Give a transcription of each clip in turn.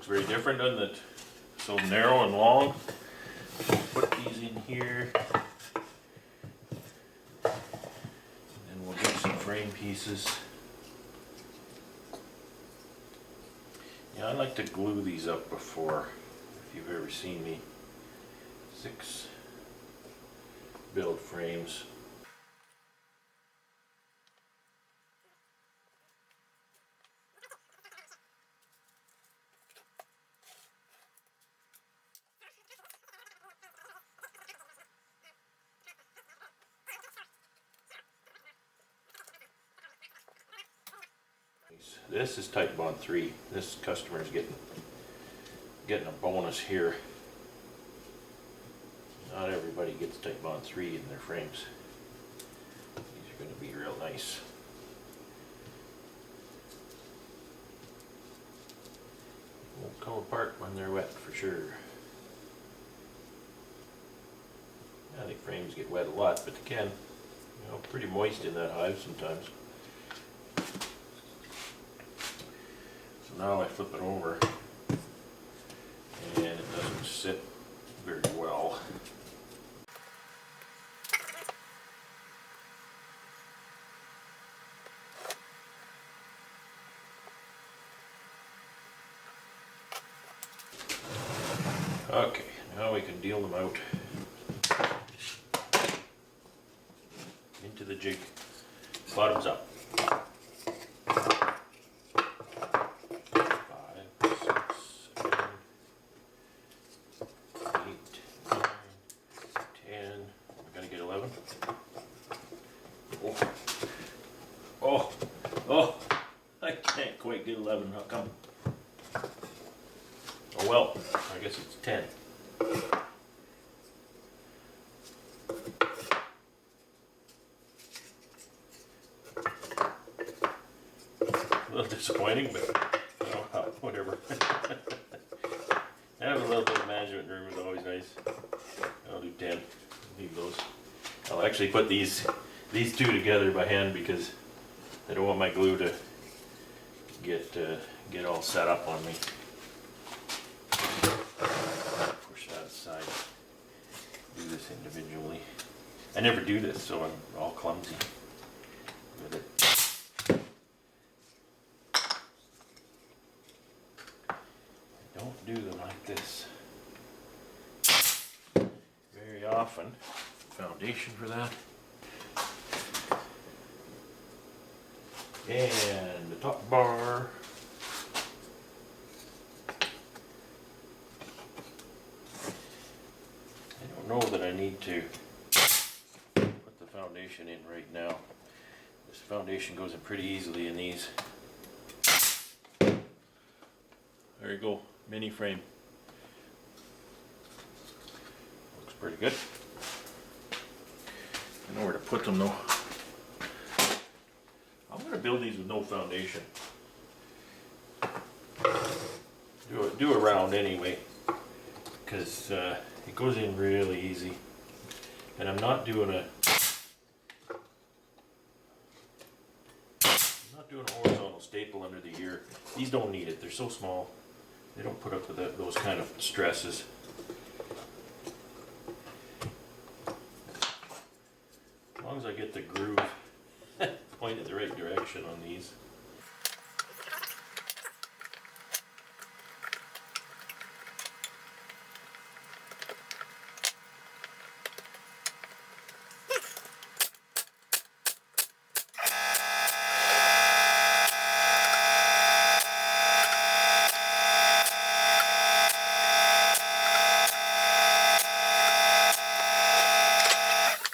Looks very different, doesn't it? So narrow and long. Put these in here. And we'll get some frame pieces. Yeah, I like to glue these up before, if you've ever seen me. 6 build frames. This is Titebond 3. This customer is getting a bonus here. Not everybody gets Titebond 3 in their frames. These are going to be real nice. Won't come apart when they're wet for sure. I think frames get wet a lot, but they can. You know, pretty moist in that hive sometimes. So now I flip it over and it doesn't sit very well. Okay, now we can deal them out into the jig, bottoms up. 5, 6, 7, 8, 9, 10. We gotta get 11. Oh, I can't quite get 11. How come? Oh well, I guess it's 10. A little disappointing, but oh, whatever. Having a little bit of management room is always nice. I'll do 10. Leave those. I'll actually put these two together by hand because I don't want my glue to get all set up on me. Push that aside. Do this individually. I never do this, so I'm all clumsy with it. Don't do them like this very often. Foundation for that. And the top bar. I don't know that I need to put the foundation in right now. This foundation goes in pretty easily in these. There you go, mini frame. Looks pretty good. I know where to put them though. I'm going to build these with no foundation. Do a round anyway, because it goes in really easy. And I'm not doing a horizontal staple under the ear. These don't need it. They're so small. They don't put up with those kind of stresses. As long as I get the groove pointed the right direction on these.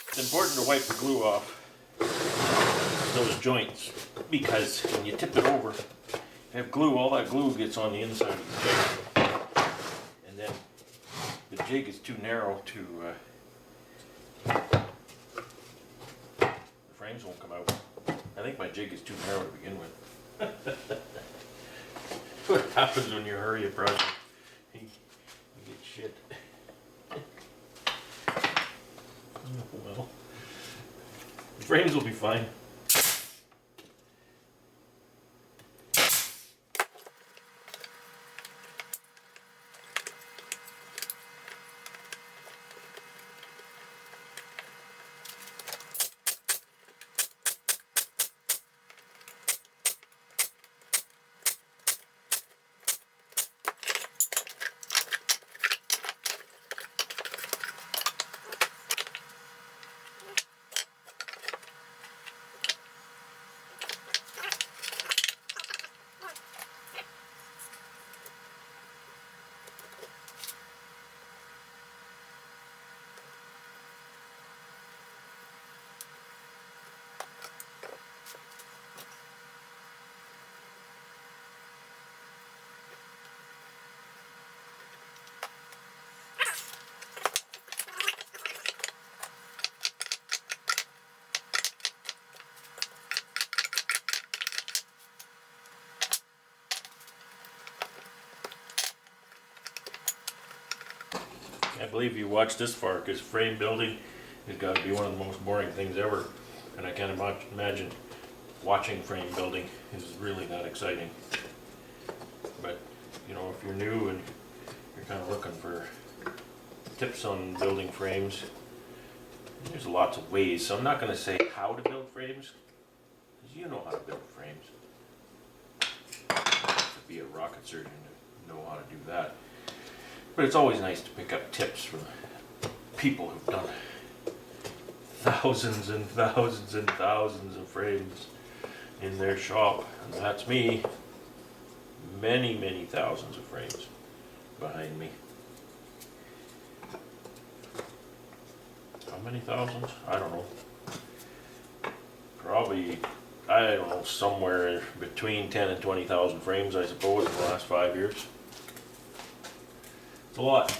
It's important to wipe the glue off those joints, because when you tip it over, you have glue, all that glue gets on the inside of the jig, and then the jig is too narrow to, the frames won't come out. I think my jig is too narrow to begin with. That's what happens when you hurry a project. You get shit. Well, the frames will be fine. I believe you watched this far, because frame building has got to be one of the most boring things ever. And I can't imagine watching frame building is really that exciting. But, you know, if you're new and you're kind of looking for tips on building frames, there's lots of ways. So I'm not going to say how to build frames, because you know how to build frames. You have to be a rocket surgeon to know how to do that. But it's always nice to pick up tips from people who've done thousands and thousands and thousands of frames in their shop. And that's me. Many, many thousands of frames behind me. How many thousands? I don't know. Probably, I don't know, somewhere between 10 and 20,000 frames, I suppose, in the last 5 years. It's a lot.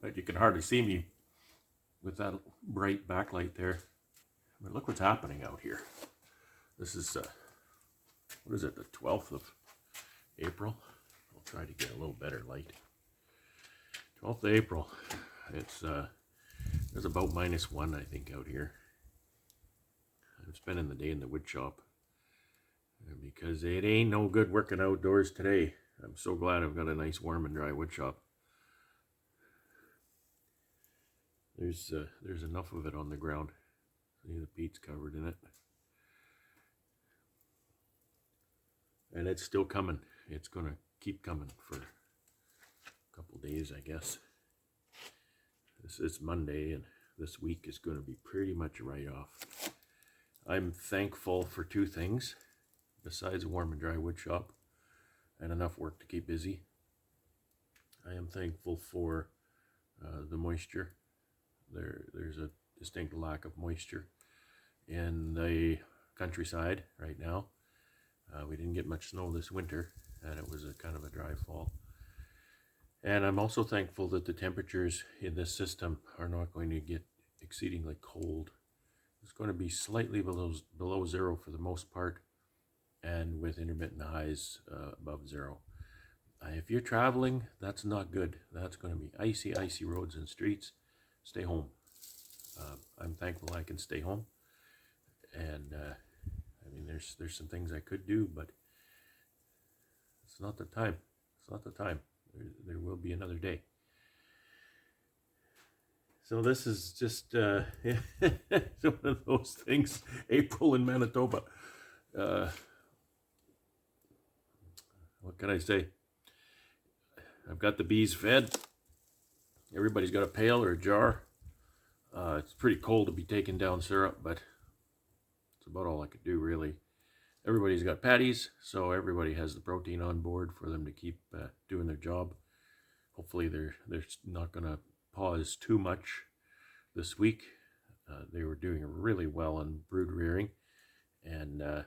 But you can hardly see me with that bright backlight there. But look what's happening out here. This is, what is it, the 12th of April? I'll try to get a little better light. 12th of April. It's about -1, I think, out here. I'm spending the day in the wood shop because it ain't no good working outdoors today. I'm so glad I've got a nice warm and dry wood shop. There's enough of it on the ground. See, the peat's covered in it. And it's still coming. It's going to keep coming for a couple days, I guess. This is Monday, and this week is going to be pretty much a write-off. I'm thankful for two things, besides a warm and dry wood shop and enough work to keep busy. I am thankful for the moisture. There's a distinct lack of moisture in the countryside right now. We didn't get much snow this winter, and it was a kind of a dry fall. And I'm also thankful that the temperatures in this system are not going to get exceedingly cold. It's going to be slightly below zero for the most part, and with intermittent highs above zero. If you're traveling, that's not good. That's going to be icy roads and streets. Stay home. I'm thankful I can stay home. And I mean, there's some things I could do, but it's not the time. It's not the time. There will be another day. So this is just one of those things. April in Manitoba. What can I say? I've got the bees fed. Everybody's got a pail or a jar. It's pretty cold to be taking down syrup, but it's about all I could do, really. Everybody's got patties, so everybody has the protein on board for them to keep doing their job. Hopefully they're not going to pause too much this week. They were doing really well on brood rearing, and I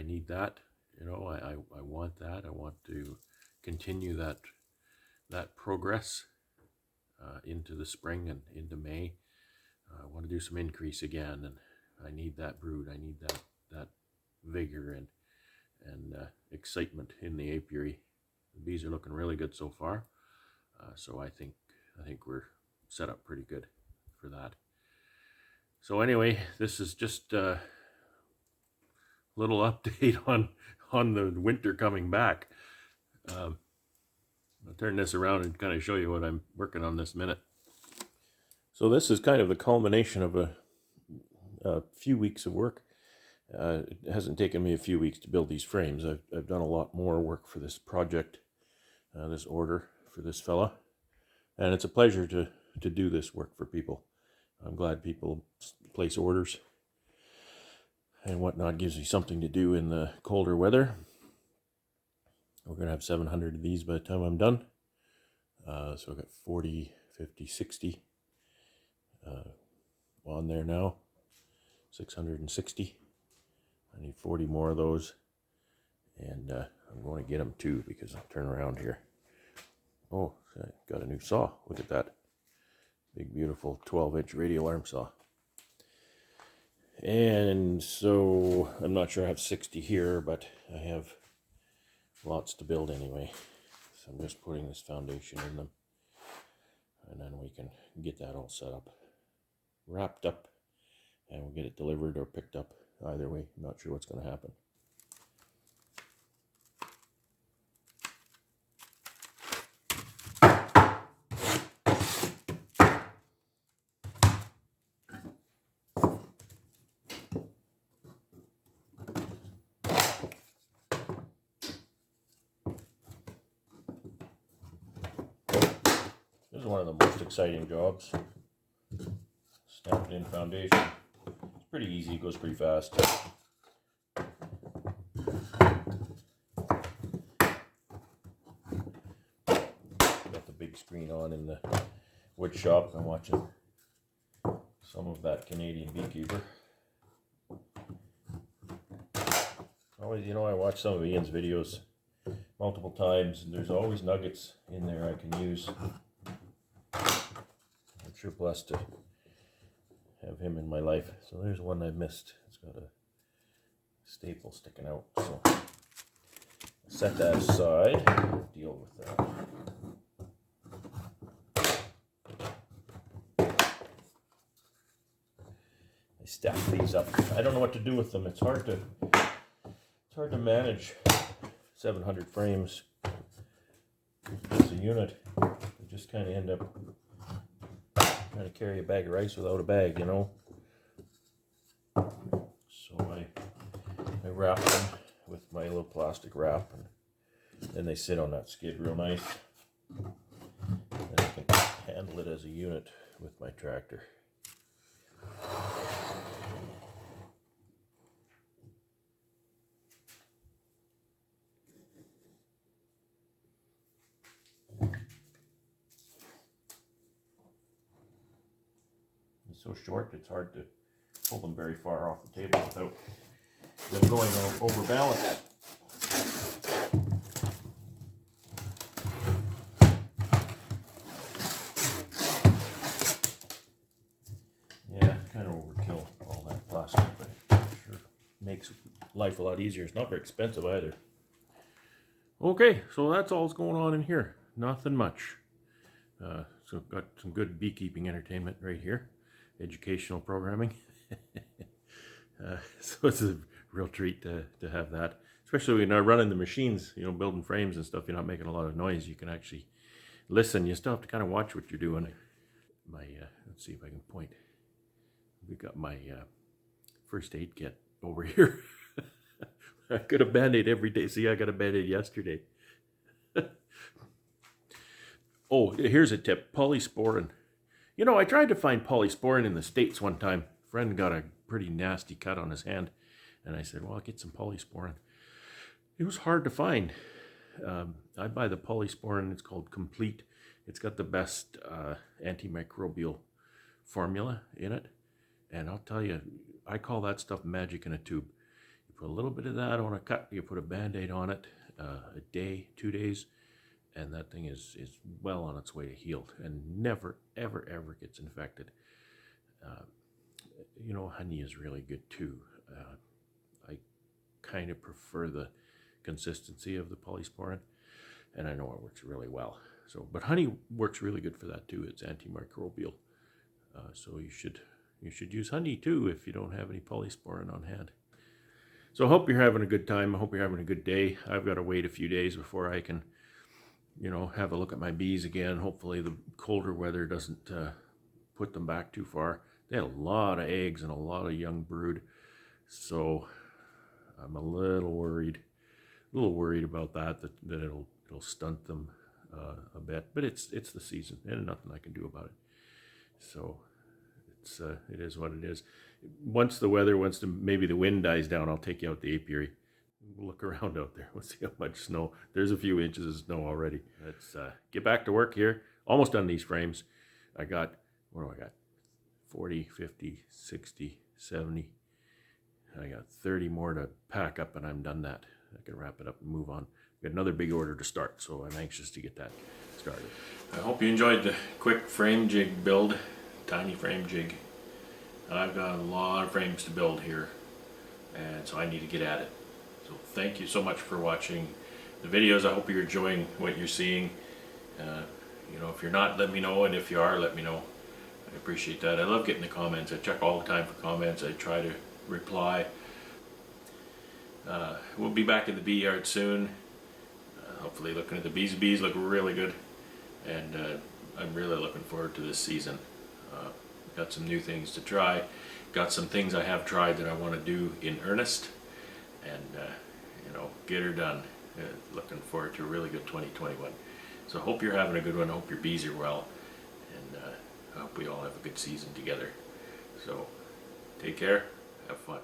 need that. You know, I want that. I want to continue that progress into the spring and into May. I want to do some increase again, and I need that brood. I need that vigor and excitement in the apiary. The bees are looking really good so far, so I think we're set up pretty good for that. So anyway, this is just a little update on the winter coming back. I'll turn this around and kind of show you what I'm working on this minute. So this is kind of the culmination of a few weeks of work. It hasn't taken me a few weeks to build these frames. I've done a lot more work for this project, this order for this fella. And it's a pleasure to do this work for people. I'm glad people place orders and whatnot. Gives you something to do in the colder weather. We're going to have 700 of these by the time I'm done. So I've got 40, 50, 60 on there now. 660. I need 40 more of those. And I'm going to get them too, because I'll turn around here. Oh, I got a new saw. Look at that. Big, beautiful 12-inch radial arm saw. And so I'm not sure I have 60 here, but I have lots to build anyway. So I'm just putting this foundation in them. And then we can get that all set up, wrapped up, and we'll get it delivered or picked up. Either way, I'm not sure what's going to happen. This is one of the most exciting jobs. Stamping in foundation. It's pretty easy, it goes pretty fast. Got the big screen on in the wood shop. I'm watching some of that Canadian Beekeeper. Always, I watch some of Ian's videos multiple times, and there's always nuggets in there I can use. I'm sure blessed to have him in my life. So there's one I missed. It's got a staple sticking out. So set that aside. Deal with that. I stack these up. I don't know what to do with them. It's hard to manage 700 frames as a unit. You just kind of end up trying to carry a bag of rice without a bag, So I wrap them with my little plastic wrap, and then they sit on that skid real nice. And I can handle it as a unit with my tractor. So short, it's hard to pull them very far off the table without them going overbalanced. Yeah, kind of overkill all that plastic, but it sure makes life a lot easier. It's not very expensive either. Okay, so that's all that's going on in here. Nothing much. So I've got some good beekeeping entertainment right here. Educational programming. So it's a real treat to have that, especially when you're running the machines, building frames and stuff. You're not making a lot of noise. You can actually listen. You still have to kind of watch what you're doing. Let's see if I can point. We got my first aid kit over here. I got a Band-Aid every day. See, I got a Band-Aid yesterday. Oh, here's a tip. Polysporin. I tried to find polysporin in the States one time. A friend got a pretty nasty cut on his hand, and I said, well, I'll get some polysporin. It was hard to find. I buy the polysporin. It's called Complete. It's got the best antimicrobial formula in it. And I'll tell you, I call that stuff magic in a tube. You put a little bit of that on a cut, you put a Band-Aid on it, a day, 2 days, and that thing is well on its way to healed and never, ever, ever gets infected. Honey is really good too. I kind of prefer the consistency of the polysporin, and I know it works really well. But honey works really good for that too. It's antimicrobial, so you should use honey too if you don't have any polysporin on hand. So I hope you're having a good time. I hope you're having a good day. I've got to wait a few days before I can, have a look at my bees again. Hopefully the colder weather doesn't put them back too far. They had a lot of eggs and a lot of young brood, so I'm a little worried about that it'll stunt them a bit. But it's the season, and nothing I can do about it. So it is what it is. Once maybe the wind dies down, I'll take you out the apiary. We'll look around out there. We'll see how much snow. There's a few inches of snow already. Let's get back to work here. Almost done these frames. I got, what do I got? 40, 50, 60, 70. I got 30 more to pack up and I'm done that. I can wrap it up and move on. Got another big order to start, so I'm anxious to get that started. I hope you enjoyed the quick frame jig build. Tiny frame jig. I've got a lot of frames to build here, and so I need to get at it. So thank you so much for watching the videos. I hope you're enjoying what you're seeing. You know, if you're not, let me know, and if you are, let me know. I appreciate that. I love getting the comments. I check all the time for comments. I try to reply. We'll be back in the bee yard soon. Hopefully looking at the bees. The bees look really good, and I'm really looking forward to this season. Got some new things to try. Got some things I have tried that I want to do in earnest, and you know, get her done. Looking forward to a really good 2021. So I hope you're having a good one. I hope your bees are well, and I hope we all have a good season together. So take care, have fun.